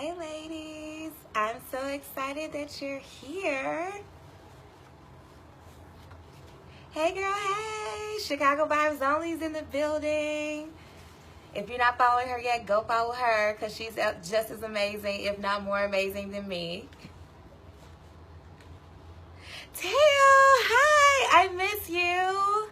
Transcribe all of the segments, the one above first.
Hey ladies, I'm so excited that you're here. Hey girl, hey, Chicago Vibes Only's in the building. If you're not following her yet, go follow her because she's just as amazing, if not more amazing than me. Tail, hi, I miss you.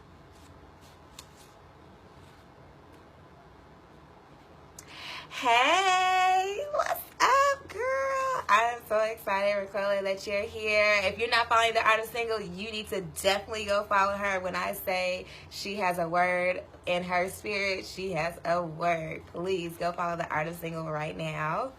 Hey, what's up, girl? I'm so excited, Raquel, that you're here. If you're not following the artist single, you need to definitely go follow her. When I say she has a word in her spirit, she has a word. Please go follow the artist single right now.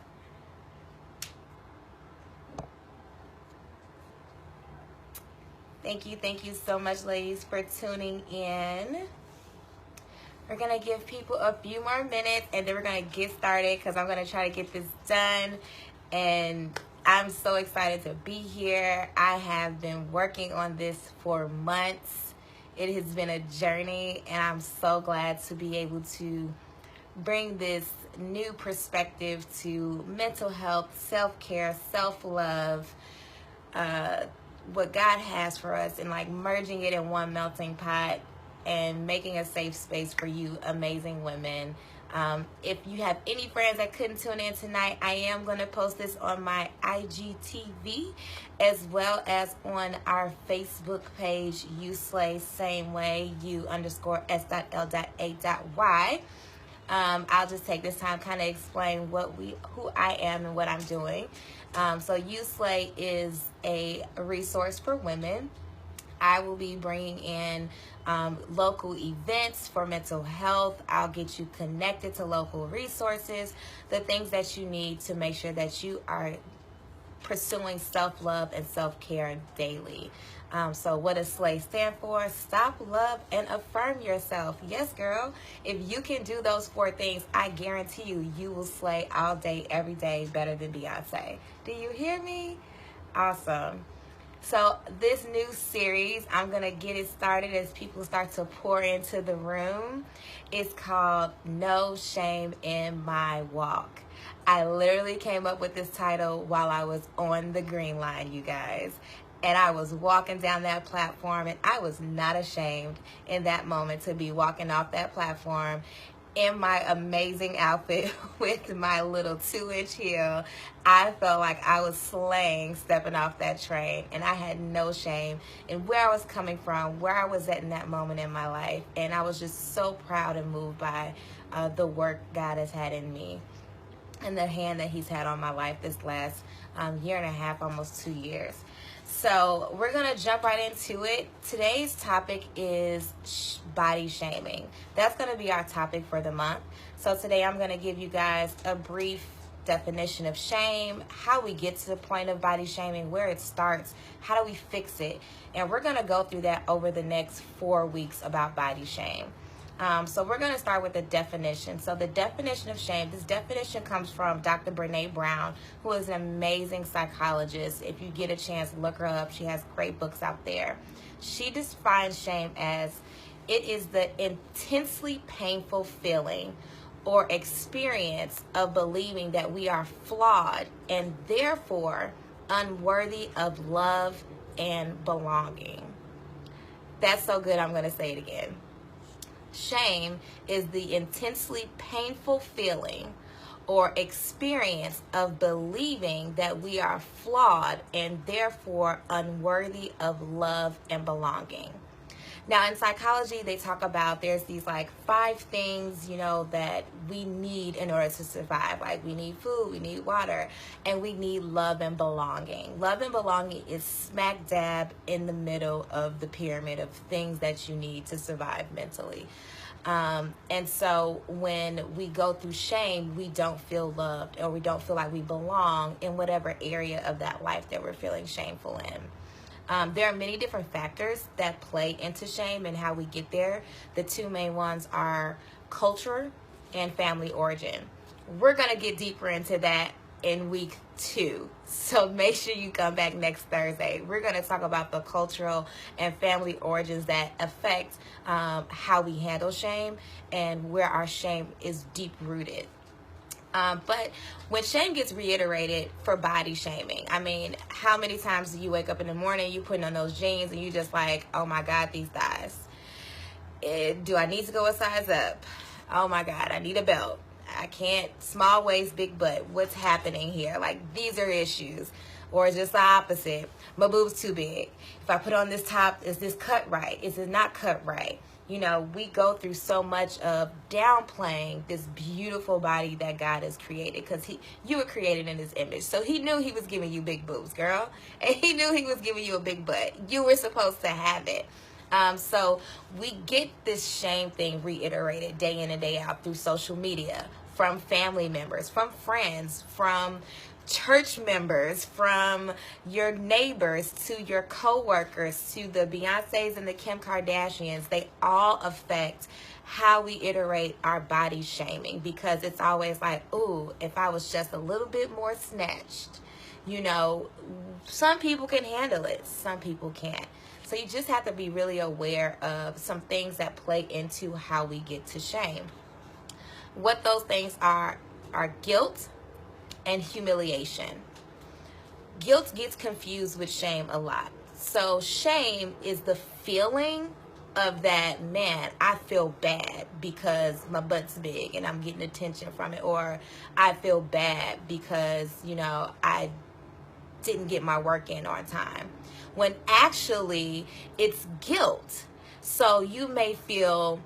Thank you so much, ladies, for tuning in. We're going to give people a few more minutes and then we're going to get started because I'm going to try to get this done. And I'm so excited to be here. I have been working on this for months. It has been a journey and I'm so glad to be able to bring this new perspective to mental health, self-care, self-love, what God has for us, and like merging it in one melting pot and making a safe space for you amazing women. If you have any friends that couldn't tune in tonight, I am going to post this on my IGTV as well as on our Facebook page, S.L.A.Y, same way, U_S.L.A.Y. I'll just take this time kind of explain who I am and what I'm doing. So S.L.A.Y is a resource for women. I will be bringing in local events for mental health. I'll get you connected to local resources, the things that you need to make sure that you are pursuing self-love and self-care daily. So what does S.L.A.Y stand for? Stop, love, and affirm yourself. Yes, girl. If you can do those 4 things, I guarantee you will slay all day, every day, better than Beyonce. Do you hear me? Awesome. So this new series, I'm going to get it started as people start to pour into the room. It's called No Shame in My Walk. I literally came up with this title while I was on the green line, you guys. And I was walking down that platform and I was not ashamed in that moment to be walking off that platform in my amazing outfit with my little 2-inch heel. I felt like I was slaying stepping off that train, and I had no shame in where I was coming from, where I was at in that moment in my life. And I was just so proud and moved by the work God has had in me and the hand that he's had on my life this last year and a half, almost 2 years. So we're going to jump right into it. Today's topic is body shaming. That's going to be our topic for the month. So today I'm going to give you guys a brief definition of shame, how we get to the point of body shaming, where it starts, how do we fix it. And we're going to go through that over the next 4 weeks about body shame. So we're going to start with the definition. So the definition of shame, this definition comes from Dr. Brene Brown, who is an amazing psychologist. If you get a chance, look her up. She has great books out there. She defines shame as it is the intensely painful feeling or experience of believing that we are flawed and therefore unworthy of love and belonging. That's so good, I'm going to say it again. Shame is the intensely painful feeling or experience of believing that we are flawed and therefore unworthy of love and belonging. Now, in psychology, they talk about there's these like 5 things, that we need in order to survive. Like we need food, we need water, and we need love and belonging. Love and belonging is smack dab in the middle of the pyramid of things that you need to survive mentally. And so when we go through shame, we don't feel loved or we don't feel like we belong in whatever area of that life that we're feeling shameful in. There are many different factors that play into shame and how we get there. The 2 main ones are culture and family origin. We're going to get deeper into that in week 2. So make sure you come back next Thursday. We're going to talk about the cultural and family origins that affect how we handle shame and where our shame is deep rooted. But when shame gets reiterated for body shaming, I mean, how many times do you wake up in the morning, you putting on those jeans, and you just like, oh my God, these thighs. Do I need to go a size up? Oh my God, I need a belt. I can't, small waist, big butt. What's happening here? Like, these are issues. Or just the opposite. My boob's too big. If I put on this top, is this cut right? Is it not cut right? You know, we go through so much of downplaying this beautiful body that God has created, because you were created in his image. So he knew he was giving you big boobs, girl. And he knew he was giving you a big butt. You were supposed to have it. So we get this shame thing reiterated day in and day out through social media, from family members, from friends, from church members, from your neighbors, to your co-workers, to the Beyoncés and the Kim Kardashians. They all affect how we iterate our body shaming, because it's always like, ooh, if I was just a little bit more snatched. You know, some people can handle it, some people can't. So you just have to be really aware of some things that play into how we get to shame. What those things are guilt and humiliation. Guilt gets confused with shame a lot. So shame is the feeling of that, man, I feel bad because my butt's big and I'm getting attention from it. Or I feel bad because, you know, I didn't get my work in on time. When actually it's guilt. So you may feel,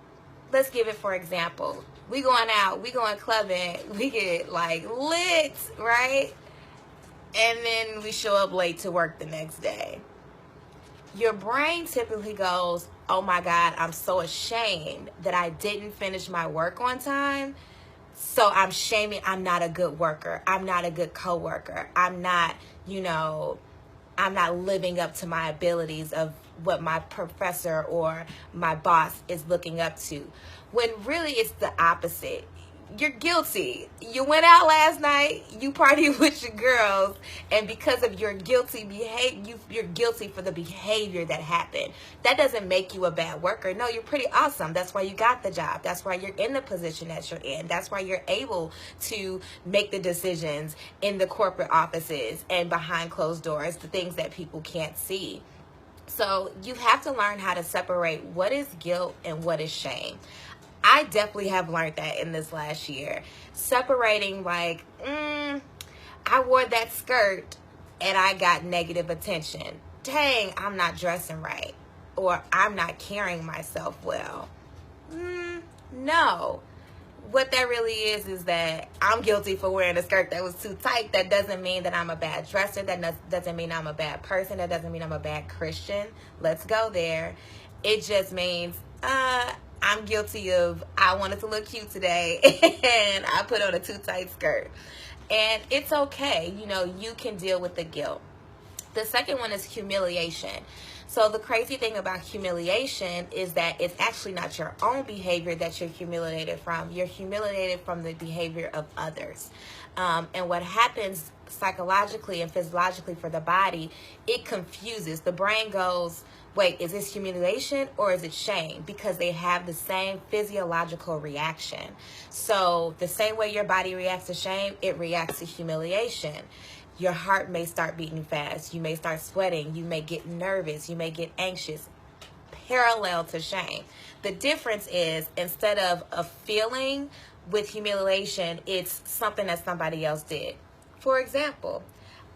let's give it for example. We going out, we going clubbing, we get like lit, right? And then we show up late to work the next day. Your brain typically goes, oh my God, I'm so ashamed that I didn't finish my work on time. So I'm shaming, I'm not a good worker. I'm not a good coworker. I'm not, you know, I'm not living up to my abilities of what my professor or my boss is looking up to. When really it's the opposite. You're guilty. You went out last night, you partied with your girls, and because of your guilty behavior, you're guilty for the behavior that happened. That doesn't make you a bad worker. No, you're pretty awesome. That's why you got the job. That's why you're in the position that you're in. That's why you're able to make the decisions in the corporate offices and behind closed doors, the things that people can't see. So you have to learn how to separate what is guilt and what is shame. I definitely have learned that in this last year. Separating like, I wore that skirt and I got negative attention. Dang, I'm not dressing right. Or I'm not carrying myself well. No. What that really is that I'm guilty for wearing a skirt that was too tight. That doesn't mean that I'm a bad dresser. That doesn't mean I'm a bad person. That doesn't mean I'm a bad Christian. Let's go there. It just means, I'm guilty of, I wanted to look cute today and I put on a too tight skirt. And it's okay. You know, you can deal with the guilt. The second one is humiliation. So the crazy thing about humiliation is that it's actually not your own behavior that you're humiliated from. You're humiliated from the behavior of others. And what happens psychologically and physiologically for the body, it confuses. The brain goes, wait, is this humiliation or is it shame? Because they have the same physiological reaction. So the same way your body reacts to shame, it reacts to humiliation. Your heart may start beating fast. You may start sweating. You may get nervous. You may get anxious. Parallel to shame. The difference is, instead of a feeling with humiliation, it's something that somebody else did. For example,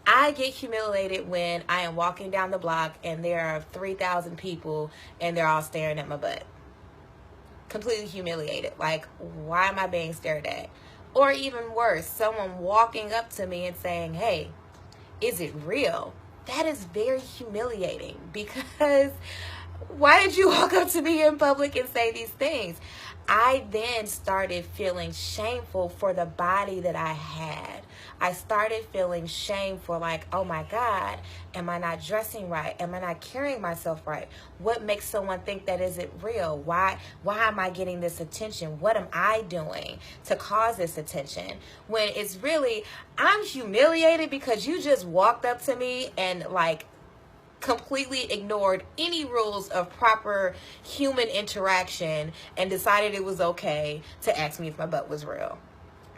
I get humiliated when I am walking down the block and there are 3,000 people and they're all staring at my butt. Completely humiliated. Like, why am I being stared at? Or even worse, someone walking up to me and saying, hey, is it real? That is very humiliating, because why did you walk up to me in public and say these things? I then started feeling shameful for the body that I had. I started feeling shame for like, oh my God, am I not dressing right? Am I not carrying myself right? What makes someone think that isn't real? Why am I getting this attention? What am I doing to cause this attention? When it's really, I'm humiliated because you just walked up to me and like completely ignored any rules of proper human interaction and decided it was okay to ask me if my butt was real.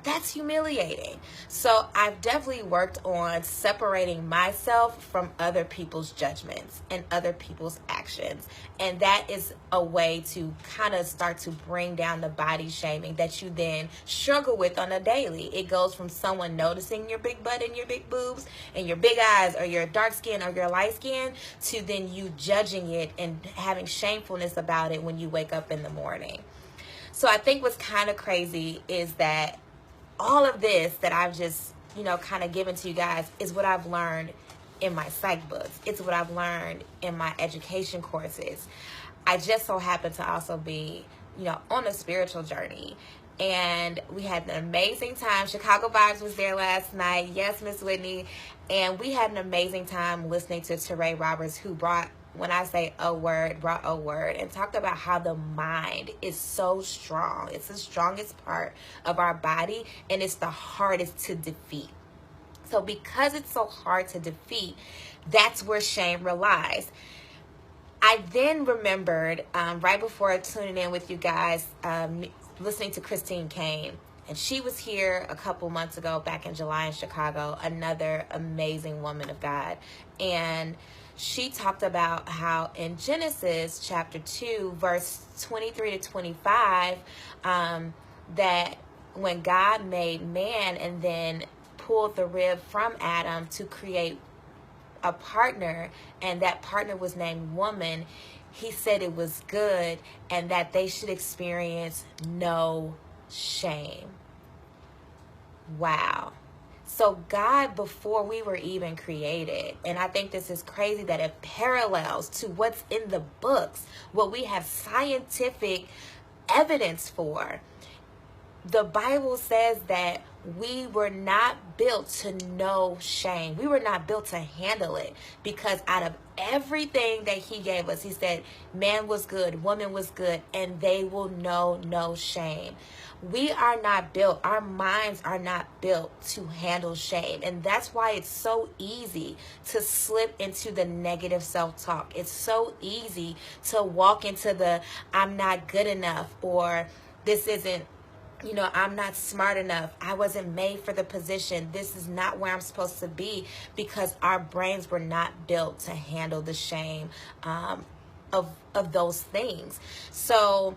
That's humiliating. So I've definitely worked on separating myself from other people's judgments and other people's actions. And that is a way to kind of start to bring down the body shaming that you then struggle with on a daily. It goes from someone noticing your big butt and your big boobs and your big eyes or your dark skin or your light skin to then you judging it and having shamefulness about it when you wake up in the morning. So I think what's kind of crazy is that all of this that I've just, kind of given to you guys is what I've learned in my psych books. It's what I've learned in my education courses. I just so happen to also be, on a spiritual journey. And we had an amazing time. Chicago Vibes was there last night. Yes, Miss Whitney. And we had an amazing time listening to S.L.A.Y Roberts, who brought, when I say a word, brought a word, and talked about how the mind is so strong. It's the strongest part of our body, and it's the hardest to defeat. So because it's so hard to defeat, that's where shame relies. I then remembered, right before tuning in with you guys, listening to Christine Kane. And she was here a couple months ago, back in July in Chicago, another amazing woman of God. And she talked about how in Genesis chapter 2, verse 23 to 25, that when God made man and then pulled the rib from Adam to create a partner, and that partner was named woman, he said it was good and that they should experience no shame. Wow. So God, before we were even created, and I think this is crazy that it parallels to what's in the books, what we have scientific evidence for. The Bible says that we were not built to know shame. We were not built to handle it, because out of everything that he gave us, he said man was good, woman was good, and they will know no shame. We are not built, our minds are not built to handle shame. And that's why it's so easy to slip into the negative self-talk. It's so easy to walk into the I'm not good enough, or this isn't, I'm not smart enough. I wasn't made for the position. This is not where I'm supposed to be, because our brains were not built to handle the shame of those things. So,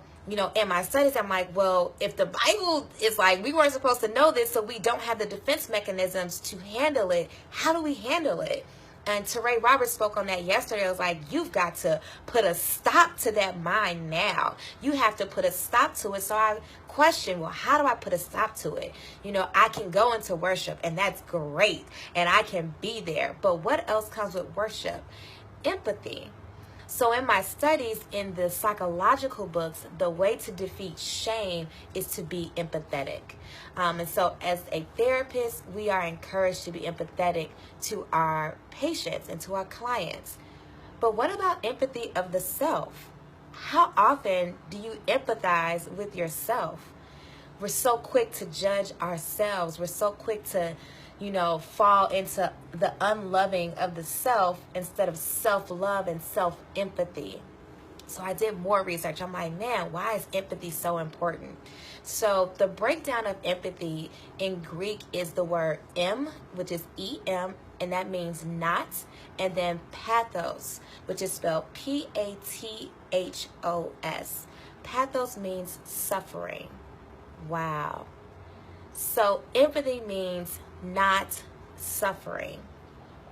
in my studies, I'm like, well, if the Bible is like, we weren't supposed to know this, so we don't have the defense mechanisms to handle it, how do we handle it? And S.L.A.Y Roberts spoke on that yesterday. I was like, you've got to put a stop to that mind now. You have to put a stop to it. So I question, well, how do I put a stop to it? I can go into worship, and that's great, and I can be there. But what else comes with worship? Empathy. So in my studies in the psychological books, the way to defeat shame is to be empathetic. And so as a therapist, we are encouraged to be empathetic to our patients and to our clients. But what about empathy of the self? How often do you empathize with yourself? We're so quick to judge ourselves. We're so quick to fall into the unloving of the self instead of self-love and self-empathy. So I did more research. I'm like, man, why is empathy so important? So the breakdown of empathy in Greek is the word em, which is E-M, and that means not, and then pathos, which is spelled P-A-T-H-O-S. Pathos means suffering. Wow. So empathy means not suffering.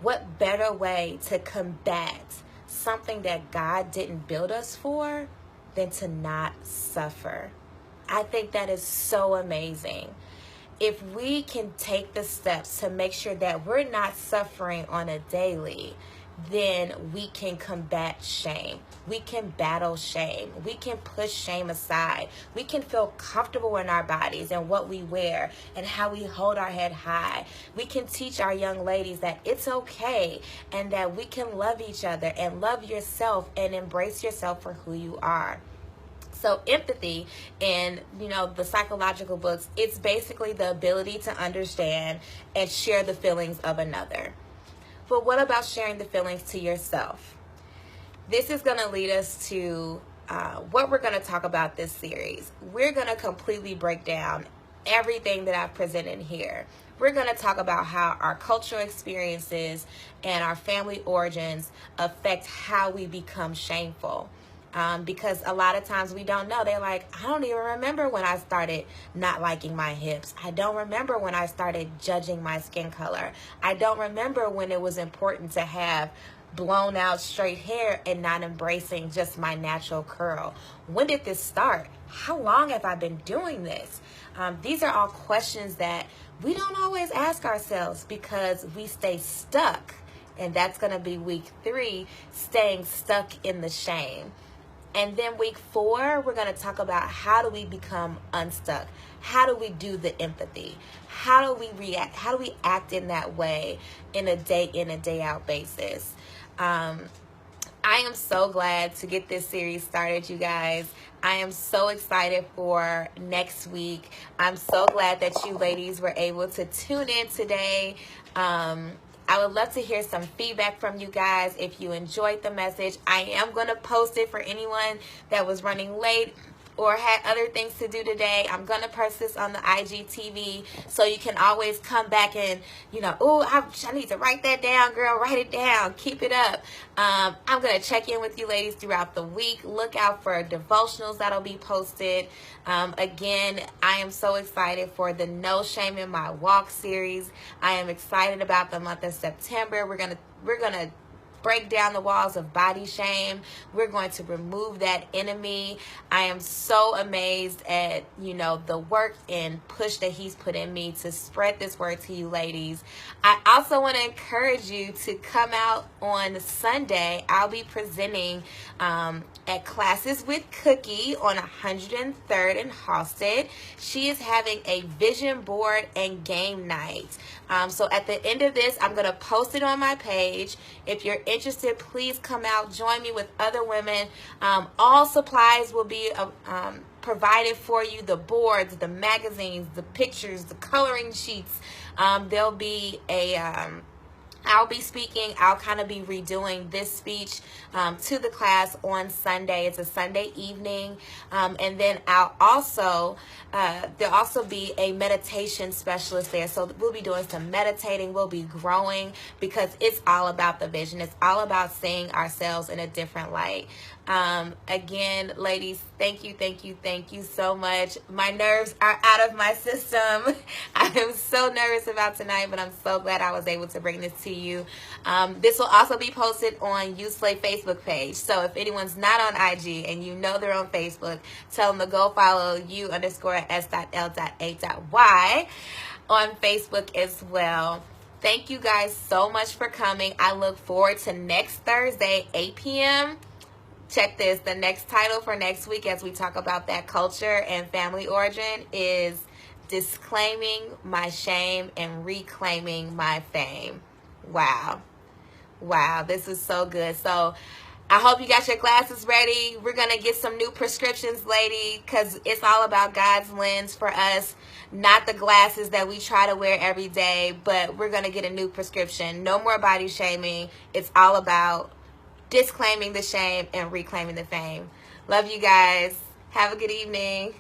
What better way to combat something that God didn't build us for than to not suffer? I think that is so amazing. If we can take the steps to make sure that we're not suffering on a daily, then we can combat shame. We can battle shame. We can push shame aside. We can feel comfortable in our bodies and what we wear and how we hold our head high. We can teach our young ladies that it's okay and that we can love each other and love yourself and embrace yourself for who you are. So empathy in, the psychological books, it's basically the ability to understand and share the feelings of another. But what about sharing the feelings to yourself? This is going to lead us to what we're going to talk about this series. We're going to completely break down everything that I've presented here. We're going to talk about how our cultural experiences and our family origins affect how we become shameful. Because a lot of times we don't know. They're like, I don't even remember when I started not liking my hips. I don't remember when I started judging my skin color. I don't remember when it was important to have blown out straight hair and not embracing just my natural curl. When did this start? How long have I been doing this? These are all questions that we don't always ask ourselves because we stay stuck. And that's going to be week 3, staying stuck in the shame. And then week 4, we're going to talk about how do we become unstuck? How do we do the empathy? How do we react? How do we act in that way in a day in, a day out basis? I am so glad to get this series started, you guys. I am so excited for next week. I'm so glad that you ladies were able to tune in today. I would love to hear some feedback from you guys if you enjoyed the message. I am going to post it for anyone that was running late or had other things to do today. I'm going to post this on the IGTV so you can always come back and, oh, I need to write that down, girl. Write it down. Keep it up. I'm going to check in with you ladies throughout the week. Look out for devotionals that'll be posted. Again, I am so excited for the No Shame in My Walk series. I am excited about the month of September. We're gonna break down the walls of body shame. We're going to remove that enemy. I am so amazed at, the work and push that he's put in me to spread this word to you ladies. I also want to encourage you to come out on Sunday. I'll be presenting at Classes with Cookie on 103rd and Halsted. She is having a vision board and game night. So at the end of this, I'm going to post it on my page. If you're interested, please come out, join me with other women. All supplies will be provided for you: the boards, the magazines, the pictures, the coloring sheets. There'll be I'll be speaking. I'll kind of be redoing this speech to the class on Sunday. It's a Sunday evening. And then there'll also be a meditation specialist there. So we'll be doing some meditating. We'll be growing because it's all about the vision. It's all about seeing ourselves in a different light. Again, ladies, thank you so much. My nerves are out of my system. I am so nervous about tonight, but I'm so glad I was able to bring this to you. This will also be posted on S.L.A.Y Facebook page. So if anyone's not on IG and they're on Facebook, tell them to go follow U_S.L.A.Y on Facebook as well. Thank you guys so much for coming. I look forward to next Thursday, 8 p.m. Check this. The next title for next week, as we talk about that culture and family origin, is Disclaiming My Shame and Reclaiming My Fame. Wow. This is so good. So I hope you got your glasses ready. We're going to get some new prescriptions, lady, because it's all about God's lens for us, not the glasses that we try to wear every day, but we're going to get a new prescription. No more body shaming. It's all about disclaiming the shame and reclaiming the fame. Love you guys. Have a good evening.